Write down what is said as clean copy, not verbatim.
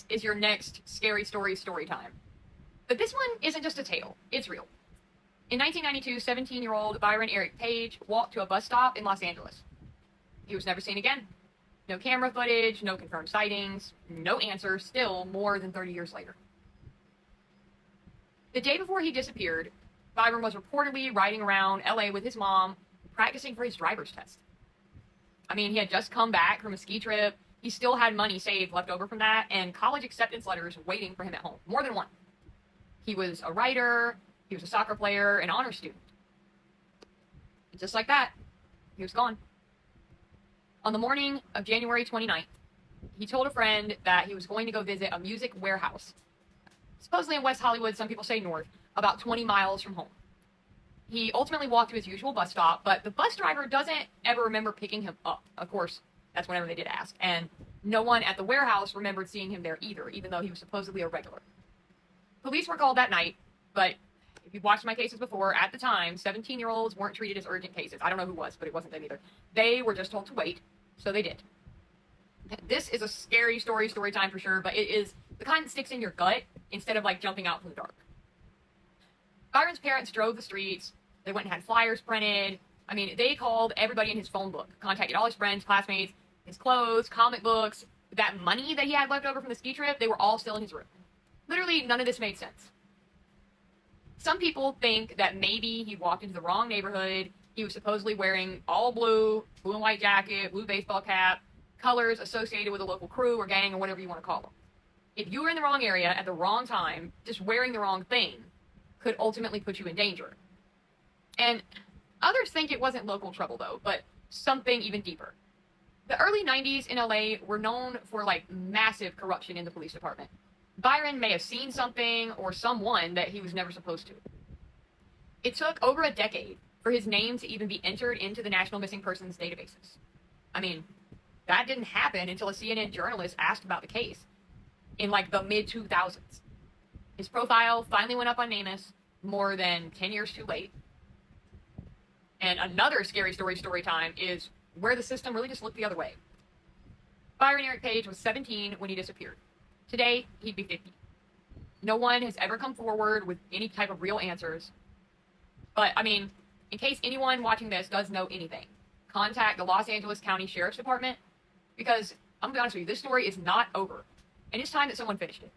this is your next scary story time. But this one isn't just a tale, it's real. In 1992, 17-year-old Byron Eric Page walked to a bus stop in Los Angeles. He was never seen again. No camera footage, no confirmed sightings, no answer, still more than 30 years later. The day before he disappeared, Byron was reportedly riding around LA with his mom, practicing for his driver's test. I mean, he had just come back from a ski trip. He still had money saved left over from that, and college acceptance letters waiting for him at home. More than one. He was a writer, he was a soccer player, an honor student. And just like that, he was gone. On the morning of January 29th, he told a friend that he was going to go visit a music warehouse, supposedly in West Hollywood, some people say north, about 20 miles from home. He ultimately walked to his usual bus stop, but the bus driver doesn't ever remember picking him up. Of course, that's whenever they did ask. And no one at the warehouse remembered seeing him there either, even though he was supposedly a regular. Police were called that night, but if you've watched my cases before, at the time, 17-year-olds weren't treated as urgent cases. I don't know who was, but it wasn't them either. They were just told to wait, so they did. This is a scary story time for sure, but it is the kind that sticks in your gut instead of like jumping out from the dark. Byron's parents drove the streets. They went and had flyers printed. I mean, they called everybody in his phone book, contacted all his friends, classmates, his clothes, comic books, that money that he had left over from the ski trip, they were all still in his room. Literally, none of this made sense. Some people think that maybe he walked into the wrong neighborhood. He was supposedly wearing all blue and white jacket, blue baseball cap, colors associated with a local crew or gang or whatever you want to call them. If you were in the wrong area at the wrong time, just wearing the wrong thing could ultimately put you in danger. And others think it wasn't local trouble though, but something even deeper. The early 90s in LA were known for like massive corruption in the police department. Byron may have seen something or someone that he was never supposed to. It took over a decade for his name to even be entered into the National Missing Persons databases. I mean, that didn't happen until a CNN journalist asked about the case in like the mid-2000s. His profile finally went up on NamUs more than 10 years too late. And another scary story time is where the system really just looked the other way. Byron Eric Page was 17 when he disappeared. Today, he'd be 50. No one has ever come forward with any type of real answers. But, I mean, in case anyone watching this does know anything, contact the Los Angeles County Sheriff's Department, because I'm going to be honest with you, this story is not over. And it's time that someone finished it.